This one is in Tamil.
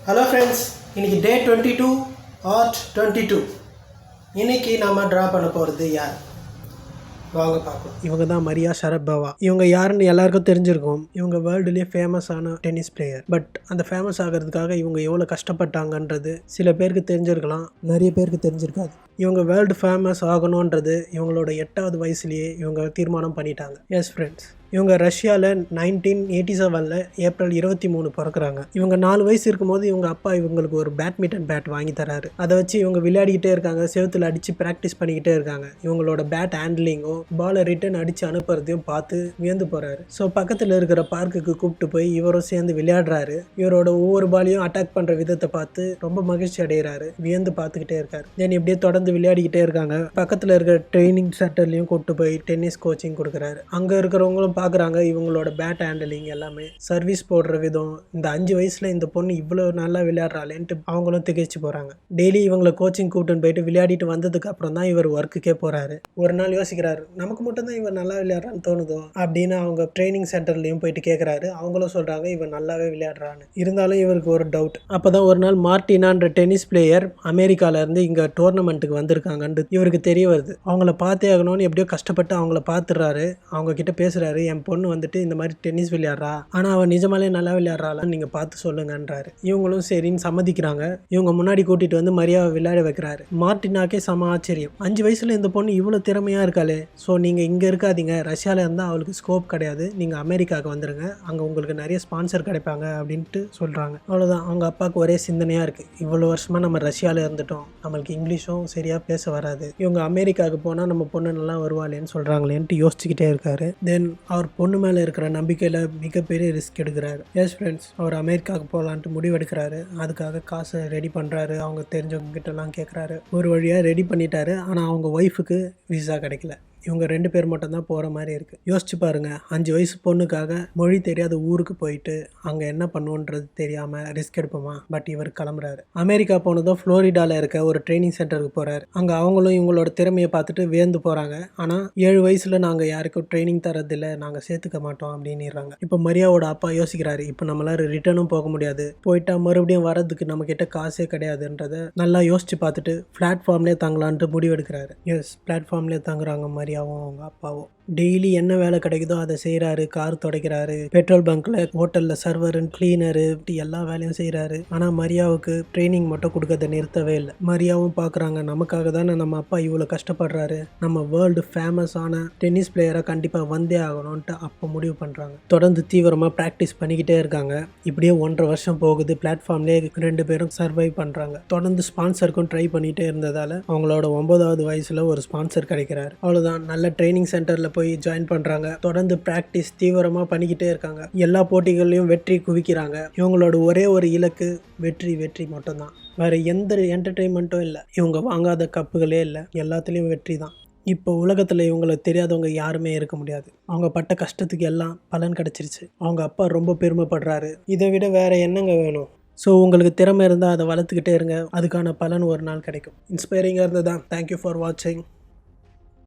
ஹலோ ஃப்ரெண்ட்ஸ், இன்றைக்கி டே 22 ஆர்ட் 22. இன்றைக்கி நாம் ட்ரா பண்ண போகிறது யார் வாங்க பார்க்கலாம். இவங்க தான் மரியா ஷரபோவா. இவங்க யாருன்னு எல்லாருக்கும் தெரிஞ்சிருக்கும். இவங்க வேர்ல்டுலேயே ஃபேமஸான டென்னிஸ் பிளேயர். பட் அந்த ஃபேமஸ் ஆகிறதுக்காக இவங்க எவ்வளோ கஷ்டப்பட்டாங்கன்றது சில பேருக்கு தெரிஞ்சிருக்கலாம், நிறைய பேருக்கு தெரிஞ்சிருக்காது. இவங்க வேர்ல்டு ஃபேமஸ் ஆகணுன்றது இவங்களோட 8வது வயசுலேயே இவங்க தீர்மானம் பண்ணிட்டாங்க. எஸ் ஃப்ரெண்ட்ஸ், இவங்க ரஷ்யாவில் 1987 ஏப்ரல் 23 பிறக்கிறாங்க. இவங்க 4 வயசு இருக்கும்போது இவங்க அப்பா இவங்களுக்கு ஒரு பேட்மிண்டன் பேட் வாங்கி தராரு. அதை வச்சு இவங்க விளையாடிக்கிட்டே இருக்காங்க, செவத்தில் அடித்து ப்ராக்டிஸ் பண்ணிக்கிட்டே இருக்காங்க. இவங்களோட பேட் ஹேண்ட்லிங்கும் பாலை ரிட்டர்ன் அடித்து அனுப்புறதையும் பார்த்து வியந்து போகிறாரு. ஸோ பக்கத்தில் இருக்கிற பார்க்குக்கு கூப்பிட்டு போய் இவரும் சேர்ந்து விளையாடுறாரு. இவரோட ஒவ்வொரு பாலையும் அட்டாக் பண்ணுற விதத்தை பார்த்து ரொம்ப மகிழ்ச்சி அடைகிறாரு, வியந்து பார்த்துக்கிட்டே இருக்காரு. தென் இப்படியே தொடர்ந்து விளையாடிக்கிட்டே இருக்காங்க. பக்கத்தில் இருக்கிற ட்ரைனிங் சென்டர்லையும் கூப்பிட்டு போய் டென்னிஸ் கோச்சிங் கொடுக்குறாரு. அங்கே இருக்கிறவங்களும் பார்க்குறாங்க இவங்களோட பேட் ஹேண்டலிங் எல்லாமே, சர்வீஸ் போடுற விதம், இந்த 5 வயசில் இந்த பொண்ணு இவ்வளோ நல்லா விளையாடுறாளேன்ட்டு அவங்களும் திகைச்சு போகிறாங்க. டெய்லி இவங்களை கோச்சிங் கூப்பிட்டுன்னு போயிட்டு விளையாடிட்டு வந்ததுக்கு அப்புறம் தான் இவர் ஒர்க்குக்கே போகிறாரு. ஒரு நாள் யோசிக்கிறாரு, நமக்கு மட்டும் தான் இவர் நல்லா விளையாடுறான்னு தோணுதோ அப்படின்னு அவங்க ட்ரைனிங் சென்டர்லையும் போயிட்டு கேட்குறாரு. அவங்களும் சொல்கிறாங்க இவன் நல்லாவே விளையாடுறான்னு. இருந்தாலும் இவருக்கு ஒரு டவுட். அப்போ தான் ஒரு நாள் மார்டினான்ற டென்னிஸ் பிளேயர் அமெரிக்காவிலேருந்து இங்கே டோர்னமெண்ட்டுக்கு வந்திருக்காங்கன்ட்டு இவருக்கு தெரிய வருது. அவங்கள பார்த்தே ஆகணும்னு எப்படியோ கஷ்டப்பட்டு அவங்கள பார்த்துடுறாரு. அவங்க கிட்ட பேசுகிறாரு, என் பொண்ணு வந்துட்டு இந்த மாதிரி டென்னிஸ் விளையாடுறா, ஆனால் அவன் நிஜமாலே நல்லா விளையாடுறாளான்னு நீங்கள் பார்த்து சொல்லுங்கன்றாரு. இவங்களும் சரின்னு சம்மதிக்கிறாங்க. இவங்க முன்னாடி கூட்டிகிட்டு வந்து மரியாதை விளையாட வைக்கிறாரு. மார்டினாக்கே சம ஆச்சரியம், 5 வயசில் இந்த பொண்ணு இவ்வளோ திறமையாக இருக்காளே, ஸோ நீங்கள் இங்கே இருக்காதீங்க, ரஷ்யாவில் இருந்தால் அவளுக்கு ஸ்கோப் கிடையாது, நீங்கள் அமெரிக்காவுக்கு வந்துடுங்க, அங்கே உங்களுக்கு நிறைய ஸ்பான்சர் கிடைப்பாங்க அப்படின்ட்டு சொல்கிறாங்க. அவ்வளோதான். அவங்க அப்பாவுக்கு ஒரே சிந்தனையாக இருக்குது, இவ்வளோ வருஷமாக நம்ம ரஷ்யாவில் இருந்துட்டோம், நம்மளுக்கு இங்கிலீஷும் சரியாக பேச வராது, இவங்க அமெரிக்காவுக்கு போனால் நம்ம பொண்ணு நல்லா வருவாளேன்னு சொல்கிறாங்களேன்ட்டு யோசிச்சுக்கிட்டே இருக்காரு. தென் அவர் பொண்ணு மேலே இருக்கிற நம்பிக்கையில் மிகப்பெரிய ரிஸ்க் எடுக்கிறாரு. எஸ் ஃப்ரெண்ட்ஸ், அவர் அமெரிக்காவுக்கு போகலான்ட்டு முடிவெடுக்கிறாரு. அதுக்காக காசை ரெடி பண்ணுறாரு. அவங்க தெரிஞ்சவங்க கிட்டலாம் கேட்குறாரு. ஒரு வழியாக ரெடி பண்ணிட்டாரு. ஆனால் அவங்க ஒய்ஃபுக்கு விசா கிடைக்கல. இவங்க 2 பேர் மட்டும்தான் போகிற மாதிரி இருக்குது. யோசிச்சு பாருங்கள், 5 வயசு பொண்ணுக்காக மொழி தெரியாத ஊருக்கு போயிட்டு அங்கே என்ன பண்ணுன்றது தெரியாமல் ரிஸ்க் எடுப்போமா? பட் இவர் கிளம்புறாரு. அமெரிக்கா போனதும் ஃப்ளோரிடாவில் இருக்க ஒரு ட்ரைனிங் சென்டருக்கு போகிறாரு. அங்கே அவங்களும் இவங்களோட திறமையை பார்த்துட்டு வியந்து போகிறாங்க. ஆனால் 7 வயசில் நாங்கள் யாருக்கும் ட்ரைனிங் தரதில்லை, நாங்கள் சேர்த்துக்க மாட்டோம் அப்படின்னுறாங்க. இப்போ மரியாவோட அப்பா யோசிக்கிறாரு, இப்போ நம்மளால ரிட்டர்னும் போக முடியாது, போயிட்டா மறுபடியும் வரதுக்கு நம்மக்கிட்ட காசே கிடையாதுன்றதை நல்லா யோசிச்சு பார்த்துட்டு பிளாட்ஃபார்ம்லேயே தங்கலான்ட்டு முடிவெடுக்கிறாரு. எஸ், பிளாட்ஃபார்ம்லேயே தங்குறாங்க மரியாவும் அவங்க அப்பாவும். டெய்லி என்ன வேலை கிடைக்குதோ அதை செய்கிறாரு. கார் துடைக்கிறாரு, பெட்ரோல் பங்க்கில், ஹோட்டலில் சர்வர், கிளீனரு, இப்படி எல்லா வேலையும் செய்கிறாரு. ஆனால் மரியாவுக்கு ட்ரைனிங் மட்டும் கொடுக்கறத நிறுத்தவே இல்லை. மரியாவும் பார்க்குறாங்க, நமக்காக தானே நம்ம அப்பா இவ்வளோ கஷ்டப்படுறாரு, நம்ம வேர்ல்டு ஃபேமஸான டென்னிஸ் பிளேயராக கண்டிப்பாக வந்தே ஆகணும்ன்ட்டு அப்போ முடிவு பண்ணுறாங்க. தொடர்ந்து தீவிரமாக ப்ராக்டிஸ் பண்ணிக்கிட்டே இருக்காங்க. இப்படியே 1.5 வருஷம் போகுது. பிளாட்ஃபார்ம்லேயே 2 பேரும் சர்வைவ் பண்ணுறாங்க. தொடர்ந்து ஸ்பான்சருக்கும் ட்ரை பண்ணிகிட்டே இருந்ததால் அவங்களோட 9வது வயசில் ஒரு ஸ்பான்சர் கிடைக்கிறாரு. அவ்வளோதான், நல்ல ட்ரைனிங் சென்டரில் போய் ஜாயின் பண்ணுறாங்க. தொடர்ந்து ப்ராக்டிஸ் தீவிரமாக பண்ணிக்கிட்டே இருக்காங்க. எல்லா போட்டிகள்லையும் வெற்றி குவிக்கிறாங்க. இவங்களோட ஒரே ஒரு இலக்கு வெற்றி மட்டும்தான். வேறு எந்த என்டர்டெயின்மெண்ட்டும் இல்லை. இவங்க வாங்காத கப்புகளே இல்லை, எல்லாத்துலேயும் வெற்றி தான். இப்போ உலகத்தில் இவங்களை தெரியாதவங்க யாருமே இருக்க முடியாது. அவங்க பட்ட கஷ்டத்துக்கு எல்லாம் பலன் கிடச்சிருச்சு. அவங்க அப்பா ரொம்ப பெருமைப்படுறாரு. இதை விட வேறு என்னங்க வேணும்? ஸோ உங்களுக்கு திறமை இருந்தால் அதை வளர்த்துக்கிட்டே இருங்க, அதுக்கான பலன் ஒரு நாள் கிடைக்கும். இன்ஸ்பைரிங்காக இருந்ததா? தேங்க்யூ ஃபார் வாட்சிங்.